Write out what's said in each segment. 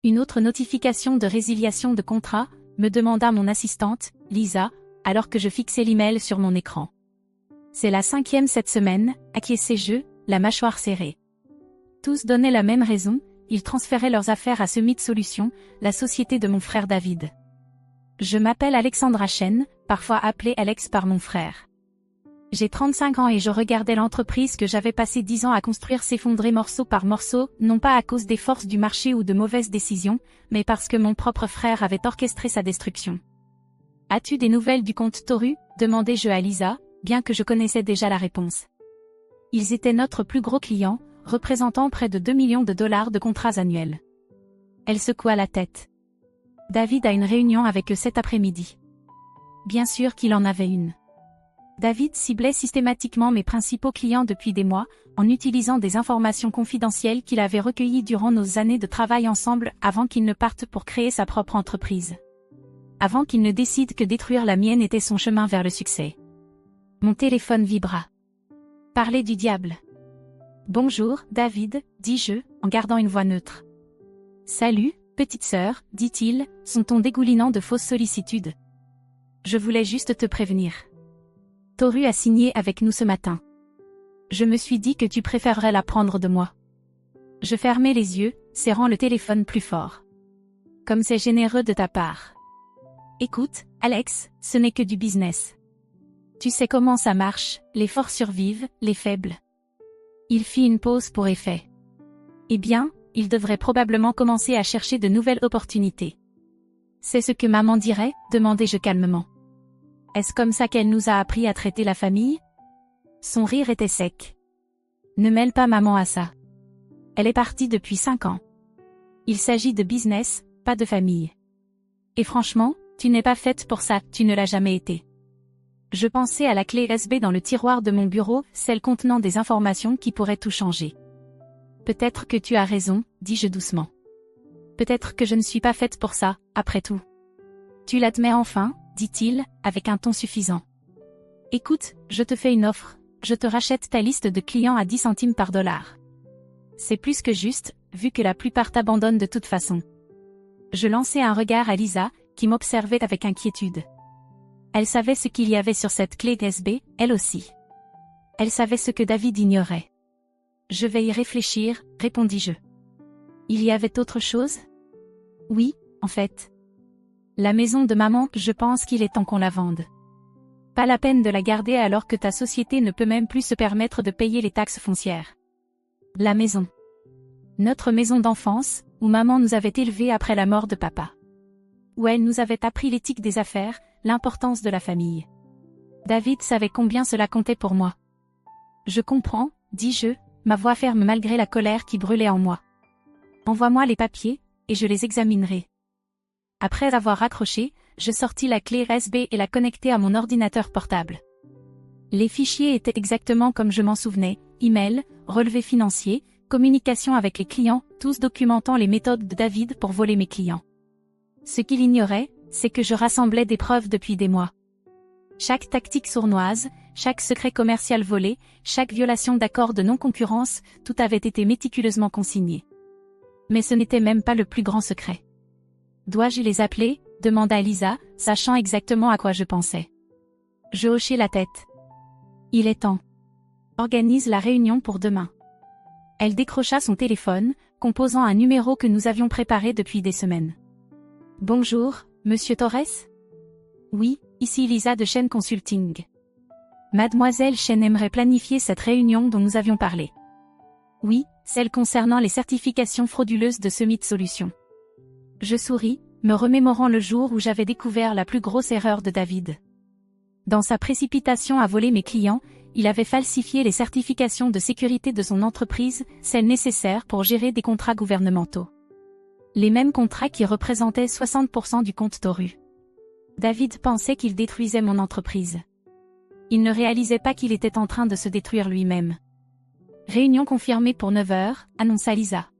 Une autre notification de résiliation de contrat, me demanda mon assistante, Lisa, alors que je fixais l'email sur mon écran. C'est la 5e cette semaine, acquiesçai-je, la mâchoire serrée. Tous donnaient la même raison, ils transféraient leurs affaires à Summit Solutions, la société de mon frère David. Je m'appelle Alexandra Chen, parfois appelée Alex par mon frère. J'ai 35 ans et je regardais l'entreprise que j'avais passé 10 ans à construire s'effondrer morceau par morceau, non pas à cause des forces du marché ou de mauvaises décisions, mais parce que mon propre frère avait orchestré sa destruction. « As-tu des nouvelles du comte Toru ?» demandai-je à Lisa, bien que je connaissais déjà la réponse. Ils étaient notre plus gros client, représentant près de 2 millions de dollars de contrats annuels. Elle secoua la tête. David a une réunion avec eux cet après-midi. Bien sûr qu'il en avait une. David ciblait systématiquement mes principaux clients depuis des mois, en utilisant des informations confidentielles qu'il avait recueillies durant nos années de travail ensemble avant qu'il ne parte pour créer sa propre entreprise. Avant qu'il ne décide que détruire la mienne était son chemin vers le succès. Mon téléphone vibra. Parler du diable. Bonjour, David, dis-je, en gardant une voix neutre. Salut, petite sœur, dit-il, son ton dégoulinant de fausses sollicitudes. Je voulais juste te prévenir. Toru a signé avec nous ce matin. Je me suis dit que tu préférerais l'apprendre de moi. Je fermai les yeux, serrant le téléphone plus fort. Comme c'est généreux de ta part. Écoute, Alex, ce n'est que du business. Tu sais comment ça marche, les forts survivent, les faibles. Il fit une pause pour effet. Eh bien, il devrait probablement commencer à chercher de nouvelles opportunités. C'est ce que maman dirait, demandai-je calmement. Est-ce comme ça qu'elle nous a appris à traiter la famille? Son rire était sec. Ne mêle pas maman à ça. Elle est partie depuis 5 ans. Il s'agit de business, pas de famille. Et franchement, tu n'es pas faite pour ça, tu ne l'as jamais été. Je pensais à la clé USB dans le tiroir de mon bureau, celle contenant des informations qui pourraient tout changer. Peut-être que tu as raison, dis-je doucement. Peut-être que je ne suis pas faite pour ça, après tout. Tu l'admets enfin, dit-il, avec un ton suffisant. Écoute, je te fais une offre, je te rachète ta liste de clients à 10 centimes par dollar. C'est plus que juste, vu que la plupart t'abandonnent de toute façon. Je lançai un regard à Lisa, qui m'observait avec inquiétude. Elle savait ce qu'il y avait sur cette clé USB, elle aussi. Elle savait ce que David ignorait. Je vais y réfléchir, répondis-je. Il y avait autre chose? Oui, en fait. La maison de maman, je pense qu'il est temps qu'on la vende. Pas la peine de la garder alors que ta société ne peut même plus se permettre de payer les taxes foncières. La maison. Notre maison d'enfance, où maman nous avait élevés après la mort de papa. Où elle nous avait appris l'éthique des affaires, l'importance de la famille. David savait combien cela comptait pour moi. Je comprends, dis-je, ma voix ferme malgré la colère qui brûlait en moi. Envoie-moi les papiers, et je les examinerai. Après avoir raccroché, je sortis la clé USB et la connectai à mon ordinateur portable. Les fichiers étaient exactement comme je m'en souvenais, email, relevés financiers, communication avec les clients, tous documentant les méthodes de David pour voler mes clients. Ce qu'il ignorait, c'est que je rassemblais des preuves depuis des mois. Chaque tactique sournoise, chaque secret commercial volé, chaque violation d'accord de non-concurrence, tout avait été méticuleusement consigné. Mais ce n'était même pas le plus grand secret. Dois-je les appeler? Demanda Lisa, sachant exactement à quoi je pensais. Je hochai la tête. Il est temps. Organise la réunion pour demain. Elle décrocha son téléphone, composant un numéro que nous avions préparé depuis des semaines. Bonjour, Monsieur Torres? Oui, ici Lisa de Chen Consulting. Mademoiselle Chen aimerait planifier cette réunion dont nous avions parlé. Oui, celle concernant les certifications frauduleuses de Summit Solutions. Je souris, me remémorant le jour où j'avais découvert la plus grosse erreur de David. Dans sa précipitation à voler mes clients, il avait falsifié les certifications de sécurité de son entreprise, celles nécessaires pour gérer des contrats gouvernementaux. Les mêmes contrats qui représentaient 60% du compte Toru. David pensait qu'il détruisait mon entreprise. Il ne réalisait pas qu'il était en train de se détruire lui-même. Réunion confirmée pour 9 heures, annonça Lisa.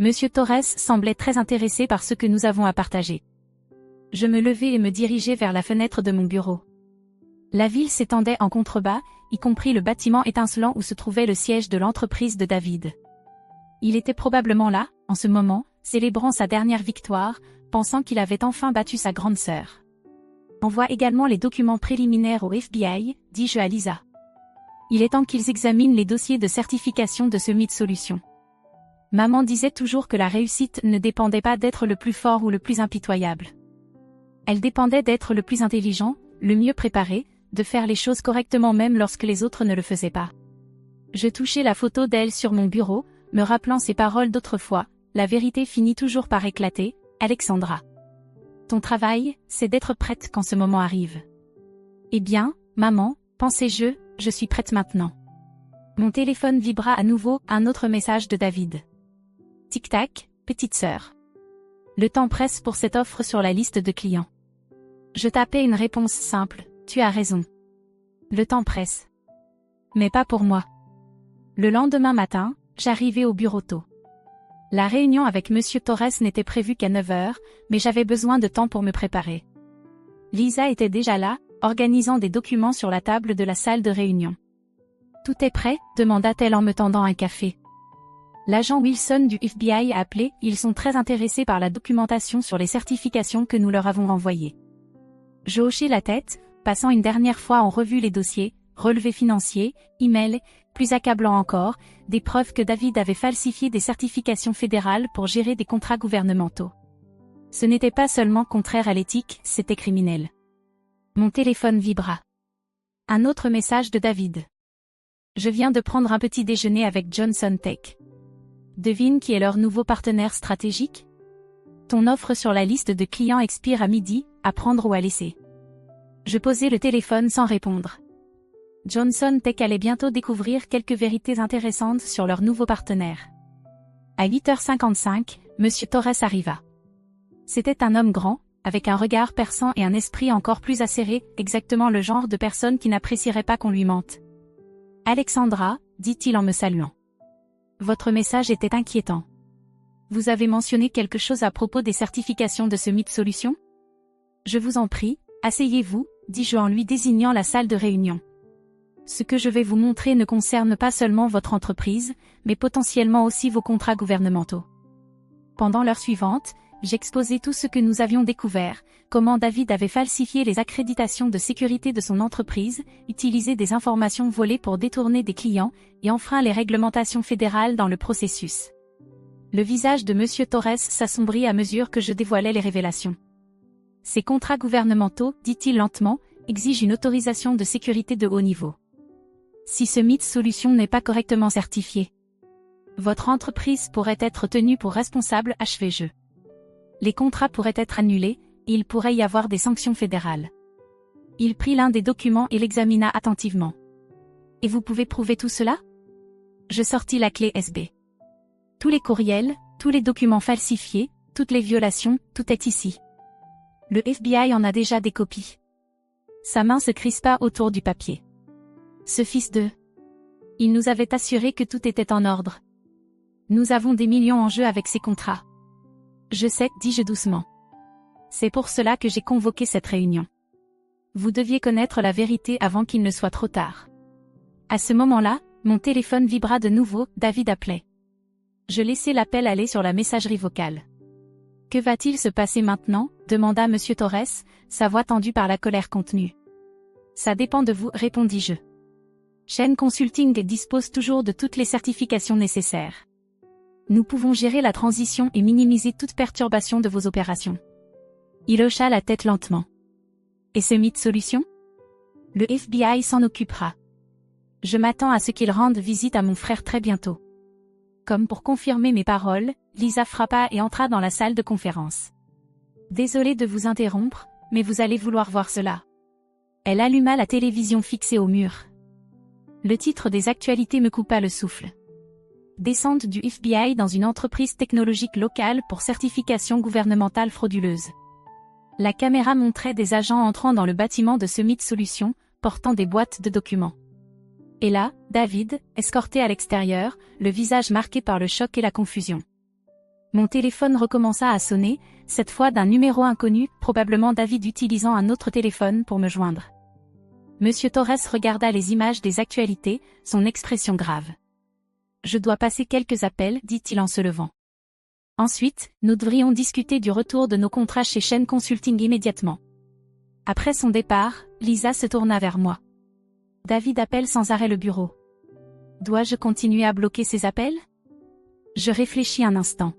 Monsieur Torres semblait très intéressé par ce que nous avons à partager. Je me levai et me dirigeai vers la fenêtre de mon bureau. La ville s'étendait en contrebas, y compris le bâtiment étincelant où se trouvait le siège de l'entreprise de David. Il était probablement là, en ce moment, célébrant sa dernière victoire, pensant qu'il avait enfin battu sa grande sœur. Envoie également les documents préliminaires au FBI, dis-je à Lisa. Il est temps qu'ils examinent les dossiers de certification de ce Summit Solutions. Maman disait toujours que la réussite ne dépendait pas d'être le plus fort ou le plus impitoyable. Elle dépendait d'être le plus intelligent, le mieux préparé, de faire les choses correctement même lorsque les autres ne le faisaient pas. Je touchais la photo d'elle sur mon bureau, me rappelant ses paroles d'autrefois, la vérité finit toujours par éclater, Alexandra. Ton travail, c'est d'être prête quand ce moment arrive. Eh bien, maman, pensais-je, je suis prête maintenant. Mon téléphone vibra à nouveau, un autre message de David. Tic-tac, petite sœur. Le temps presse pour cette offre sur la liste de clients. Je tapais une réponse simple, tu as raison. Le temps presse. Mais pas pour moi. Le lendemain matin, j'arrivais au bureau tôt. La réunion avec Monsieur Torres n'était prévue qu'à 9 h, mais j'avais besoin de temps pour me préparer. Lisa était déjà là, organisant des documents sur la table de la salle de réunion. Tout est prêt, demanda-t-elle en me tendant un café. L'agent Wilson du FBI a appelé, ils sont très intéressés par la documentation sur les certifications que nous leur avons renvoyées. Je hochai la tête, passant une dernière fois en revue les dossiers, relevés financiers, emails, plus accablant encore, des preuves que David avait falsifié des certifications fédérales pour gérer des contrats gouvernementaux. Ce n'était pas seulement contraire à l'éthique, c'était criminel. Mon téléphone vibra. Un autre message de David. Je viens de prendre un petit déjeuner avec Johnson Tech. Devine qui est leur nouveau partenaire stratégique? Ton offre sur la liste de clients expire à midi, à prendre ou à laisser. Je posai le téléphone sans répondre. Johnson Tech allait bientôt découvrir quelques vérités intéressantes sur leur nouveau partenaire. À 8h55, Monsieur Torres arriva. C'était un homme grand, avec un regard perçant et un esprit encore plus acéré, exactement le genre de personne qui n'apprécierait pas qu'on lui mente. « Alexandra », dit-il en me saluant. « Votre message était inquiétant. Vous avez mentionné quelque chose à propos des certifications de ce Summit Solutions ? Je vous en prie, asseyez-vous, dis-je en lui désignant la salle de réunion. Ce que je vais vous montrer ne concerne pas seulement votre entreprise, mais potentiellement aussi vos contrats gouvernementaux. » Pendant l'heure suivante, j'exposai tout ce que nous avions découvert, comment David avait falsifié les accréditations de sécurité de son entreprise, utilisé des informations volées pour détourner des clients, et enfreint les réglementations fédérales dans le processus. Le visage de Monsieur Torres s'assombrit à mesure que je dévoilais les révélations. Ces contrats gouvernementaux, dit-il lentement, exigent une autorisation de sécurité de haut niveau. Si ce Summit Solutions n'est pas correctement certifié, votre entreprise pourrait être tenue pour responsable, achevai-je. Les contrats pourraient être annulés, et il pourrait y avoir des sanctions fédérales. Il prit l'un des documents et l'examina attentivement. Et vous pouvez prouver tout cela? Je sortis la clé USB. Tous les courriels, tous les documents falsifiés, toutes les violations, tout est ici. Le FBI en a déjà des copies. Sa main se crispa autour du papier. Ce fils de... Il nous avait assuré que tout était en ordre. Nous avons des millions en jeu avec ces contrats. Je sais, dis-je doucement. C'est pour cela que j'ai convoqué cette réunion. Vous deviez connaître la vérité avant qu'il ne soit trop tard. À ce moment-là, mon téléphone vibra de nouveau, David appelait. Je laissai l'appel aller sur la messagerie vocale. Que va-t-il se passer maintenant? Demanda Monsieur Torres, sa voix tendue par la colère contenue. Ça dépend de vous, répondis-je. Chaîne Consulting dispose toujours de toutes les certifications nécessaires. Nous pouvons gérer la transition et minimiser toute perturbation de vos opérations. Il hocha la tête lentement. Et ce Summit Solutions? Le FBI s'en occupera. Je m'attends à ce qu'il rende visite à mon frère très bientôt. Comme pour confirmer mes paroles, Lisa frappa et entra dans la salle de conférence. Désolée de vous interrompre, mais vous allez vouloir voir cela. Elle alluma la télévision fixée au mur. Le titre des actualités me coupa le souffle. Descente du FBI dans une entreprise technologique locale pour certification gouvernementale frauduleuse. La caméra montrait des agents entrant dans le bâtiment de Summit Solutions, portant des boîtes de documents. Et là, David, escorté à l'extérieur, le visage marqué par le choc et la confusion. Mon téléphone recommença à sonner, cette fois d'un numéro inconnu, probablement David utilisant un autre téléphone pour me joindre. Monsieur Torres regarda les images des actualités, son expression grave. « Je dois passer quelques appels, dit-il en se levant. Ensuite, nous devrions discuter du retour de nos contrats chez Shen Consulting immédiatement. Après son départ, Lisa se tourna vers moi. David appelle sans arrêt le bureau. Dois-je continuer à bloquer ses appels? Je réfléchis un instant.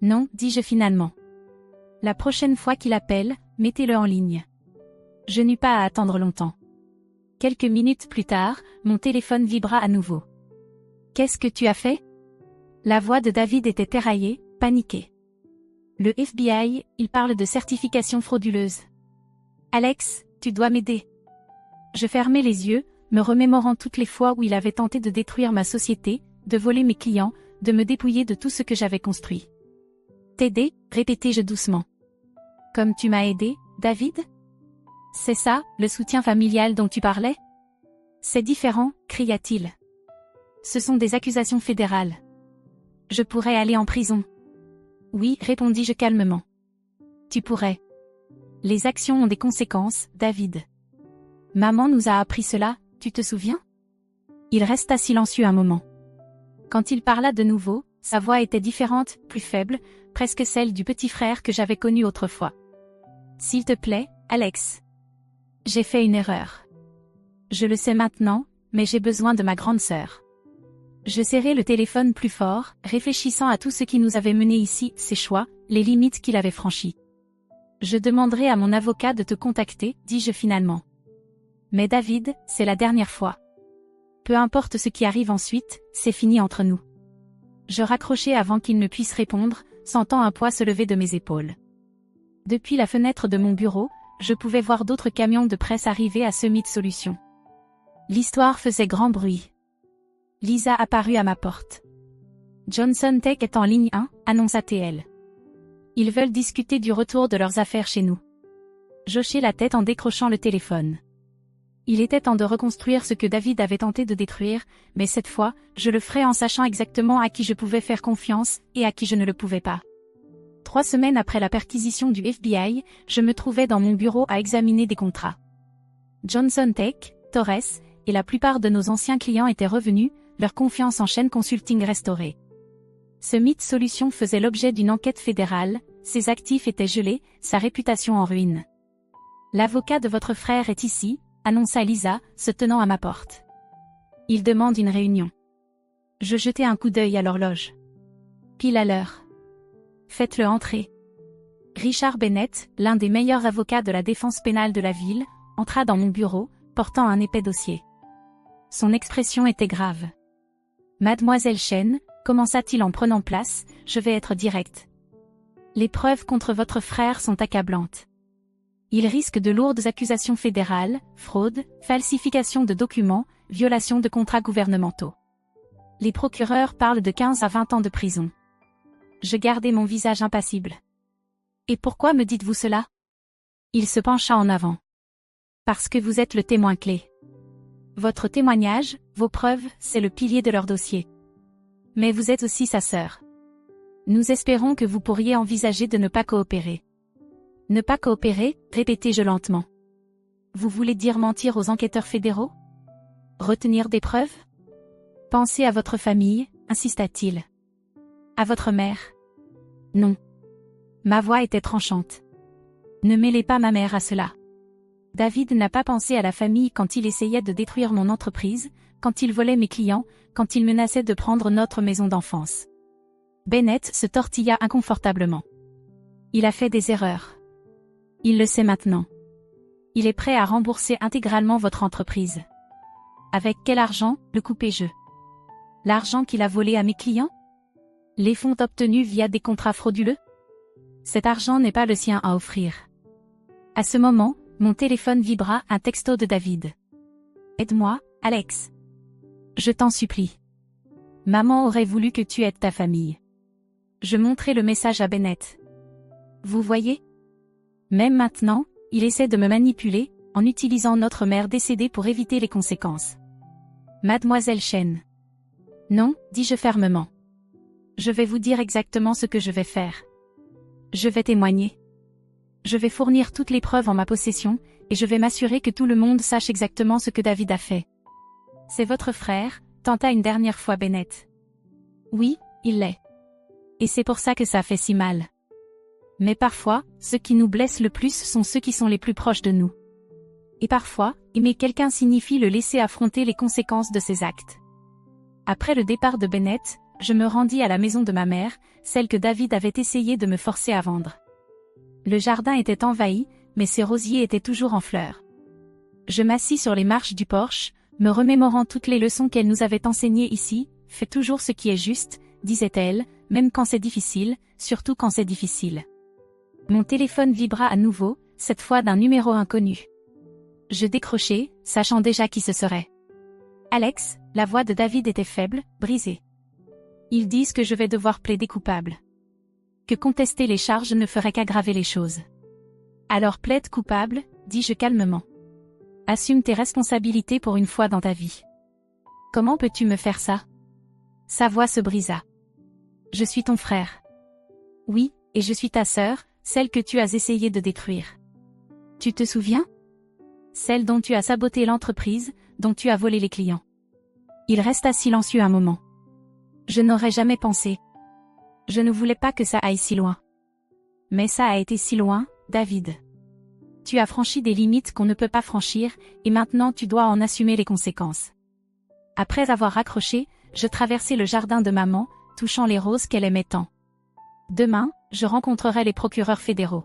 Non, dis-je finalement. La prochaine fois qu'il appelle, mettez-le en ligne. Je n'eus pas à attendre longtemps. Quelques minutes plus tard, mon téléphone vibra à nouveau. Qu'est-ce que tu as fait? La voix de David était éraillée, paniquée. Le FBI, il parle de certification frauduleuse. Alex, tu dois m'aider. Je fermai les yeux, me remémorant toutes les fois où il avait tenté de détruire ma société, de voler mes clients, de me dépouiller de tout ce que j'avais construit. T'aider, répétai-je doucement. Comme tu m'as aidé, David? C'est ça, le soutien familial dont tu parlais? C'est différent, cria-t-il. Ce sont des accusations fédérales. Je pourrais aller en prison. Oui, répondis-je calmement. Tu pourrais. Les actions ont des conséquences, David. Maman nous a appris cela, tu te souviens? Il resta silencieux un moment. Quand il parla de nouveau, sa voix était différente, plus faible, presque celle du petit frère que j'avais connu autrefois. S'il te plaît, Alex. J'ai fait une erreur. Je le sais maintenant, mais j'ai besoin de ma grande sœur. Je serrai le téléphone plus fort, réfléchissant à tout ce qui nous avait menés ici, ses choix, les limites qu'il avait franchies. Je demanderai à mon avocat de te contacter, dis-je finalement. Mais David, c'est la dernière fois. Peu importe ce qui arrive ensuite, c'est fini entre nous. Je raccrochai avant qu'il ne puisse répondre, sentant un poids se lever de mes épaules. Depuis la fenêtre de mon bureau, je pouvais voir d'autres camions de presse arriver à Summit Solutions. L'histoire faisait grand bruit. Lisa apparut à ma porte. Johnson Tech est en ligne 1, annonça-t-elle. Ils veulent discuter du retour de leurs affaires chez nous. J'hochai la tête en décrochant le téléphone. Il était temps de reconstruire ce que David avait tenté de détruire, mais cette fois, je le ferais en sachant exactement à qui je pouvais faire confiance et à qui je ne le pouvais pas. 3 semaines après la perquisition du FBI, je me trouvais dans mon bureau à examiner des contrats. Johnson Tech, Torres, et la plupart de nos anciens clients étaient revenus, leur confiance en Shen Consulting restaurée. Summit Solutions faisait l'objet d'une enquête fédérale, ses actifs étaient gelés, sa réputation en ruine. L'avocat de votre frère est ici, annonça Lisa, se tenant à ma porte. Il demande une réunion. Je jetai un coup d'œil à l'horloge. Pile à l'heure. Faites-le entrer. Richard Bennett, l'un des meilleurs avocats de la défense pénale de la ville, entra dans mon bureau, portant un épais dossier. Son expression était grave. Mademoiselle Shen, commença-t-il en prenant place, je vais être direct. Les preuves contre votre frère sont accablantes. Il risque de lourdes accusations fédérales, fraude, falsification de documents, violation de contrats gouvernementaux. Les procureurs parlent de 15 à 20 ans de prison. Je gardai mon visage impassible. Et pourquoi me dites-vous cela? Il se pencha en avant. Parce que vous êtes le témoin clé. Votre témoignage, vos preuves, c'est le pilier de leur dossier. Mais vous êtes aussi sa sœur. Nous espérons que vous pourriez envisager de ne pas coopérer. Ne pas coopérer, répétai-je lentement. Vous voulez dire mentir aux enquêteurs fédéraux? Retenir des preuves? Pensez à votre famille, insista-t-il. À votre mère? Non. Ma voix était tranchante. Ne mêlez pas ma mère à cela. David n'a pas pensé à la famille quand il essayait de détruire mon entreprise, quand il volait mes clients, quand il menaçait de prendre notre maison d'enfance. Bennett se tortilla inconfortablement. Il a fait des erreurs. Il le sait maintenant. Il est prêt à rembourser intégralement votre entreprise. Avec quel argent, le coupai-je? L'argent qu'il a volé à mes clients? Les fonds obtenus via des contrats frauduleux? Cet argent n'est pas le sien à offrir. À ce moment, mon téléphone vibra, un texto de David. Aide-moi, Alex. Je t'en supplie. Maman aurait voulu que tu aides ta famille. Je montrai le message à Bennett. Vous voyez? Même maintenant, il essaie de me manipuler, en utilisant notre mère décédée pour éviter les conséquences. Mademoiselle Shen. Non, dis-je fermement. Je vais vous dire exactement ce que je vais faire. Je vais témoigner. Je vais fournir toutes les preuves en ma possession, et je vais m'assurer que tout le monde sache exactement ce que David a fait. C'est votre frère, tenta une dernière fois Bennett. Oui, il l'est. et c'est pour ça que ça fait si mal. Mais parfois, ceux qui nous blessent le plus sont ceux qui sont les plus proches de nous. Et parfois, aimer quelqu'un signifie le laisser affronter les conséquences de ses actes. Après le départ de Bennett, je me rendis à la maison de ma mère, celle que David avait essayé de me forcer à vendre. Le jardin était envahi, mais ses rosiers étaient toujours en fleurs. Je m'assis sur les marches du porche, me remémorant toutes les leçons qu'elle nous avait enseignées ici. « Fais toujours ce qui est juste », disait-elle, même quand c'est difficile, surtout quand c'est difficile. Mon téléphone vibra à nouveau, cette fois d'un numéro inconnu. Je décrochai, sachant déjà qui ce serait. Alex, la voix de David était faible, brisée. Ils disent que je vais devoir plaider coupable. Que contester les charges ne ferait qu'aggraver les choses. Alors plaide coupable, dis-je calmement. Assume tes responsabilités pour une fois dans ta vie. Comment peux-tu me faire ça? Sa voix se brisa. Je suis ton frère. Oui, et je suis ta sœur, celle que tu as essayé de détruire. Tu te souviens? Celle dont tu as saboté l'entreprise, dont tu as volé les clients. Il resta silencieux un moment. Je n'aurais jamais pensé. Je ne voulais pas que ça aille si loin. Mais ça a été si loin, David. Tu as franchi des limites qu'on ne peut pas franchir, et maintenant tu dois en assumer les conséquences. Après avoir raccroché, je traversai le jardin de maman, touchant les roses qu'elle aimait tant. Demain, je rencontrerai les procureurs fédéraux.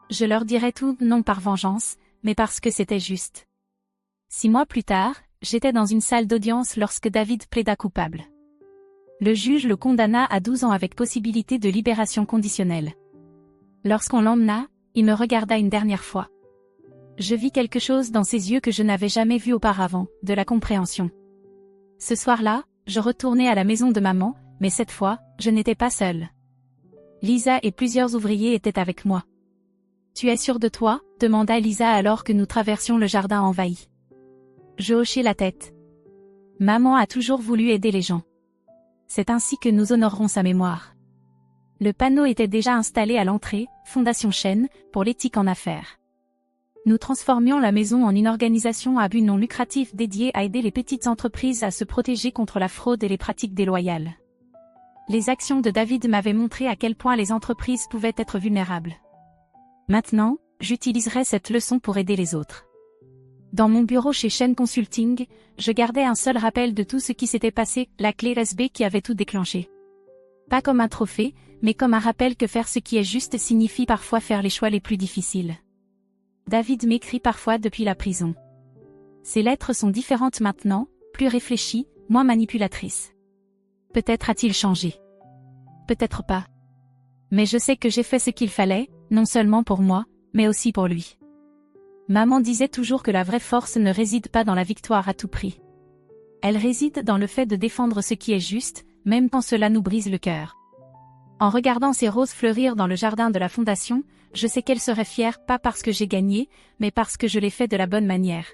Je leur dirai tout, non par vengeance, mais parce que c'était juste. 6 mois plus tard, j'étais dans une salle d'audience lorsque David plaida coupable. Le juge le condamna à 12 ans avec possibilité de libération conditionnelle. Lorsqu'on l'emmena, il me regarda une dernière fois. Je vis quelque chose dans ses yeux que je n'avais jamais vu auparavant, de la compréhension. Ce soir-là, je retournai à la maison de maman, mais cette fois, je n'étais pas seule. Lisa et plusieurs ouvriers étaient avec moi. « Tu es sûre de toi ?» demanda Lisa alors que nous traversions le jardin envahi. Je hochai la tête. Maman a toujours voulu aider les gens. C'est ainsi que nous honorerons sa mémoire. Le panneau était déjà installé à l'entrée, Fondation Chêne, pour l'éthique en affaires. Nous transformions la maison en une organisation à but non lucratif dédiée à aider les petites entreprises à se protéger contre la fraude et les pratiques déloyales. Les actions de David m'avaient montré à quel point les entreprises pouvaient être vulnérables. Maintenant, j'utiliserai cette leçon pour aider les autres. Dans mon bureau chez Chêne Consulting, je gardais un seul rappel de tout ce qui s'était passé, la clé USB qui avait tout déclenché. Pas comme un trophée, mais comme un rappel que faire ce qui est juste signifie parfois faire les choix les plus difficiles. David m'écrit parfois depuis la prison. Ses lettres sont différentes maintenant, plus réfléchies, moins manipulatrices. Peut-être a-t-il changé. Peut-être pas. Mais je sais que j'ai fait ce qu'il fallait, non seulement pour moi, mais aussi pour lui. Maman disait toujours que la vraie force ne réside pas dans la victoire à tout prix. Elle réside dans le fait de défendre ce qui est juste, même quand cela nous brise le cœur. En regardant ces roses fleurir dans le jardin de la fondation, je sais qu'elle serait fière, pas parce que j'ai gagné, mais parce que je l'ai fait de la bonne manière.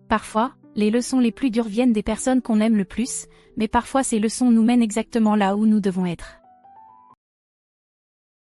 Parfois, les leçons les plus dures viennent des personnes qu'on aime le plus, mais parfois ces leçons nous mènent exactement là où nous devons être.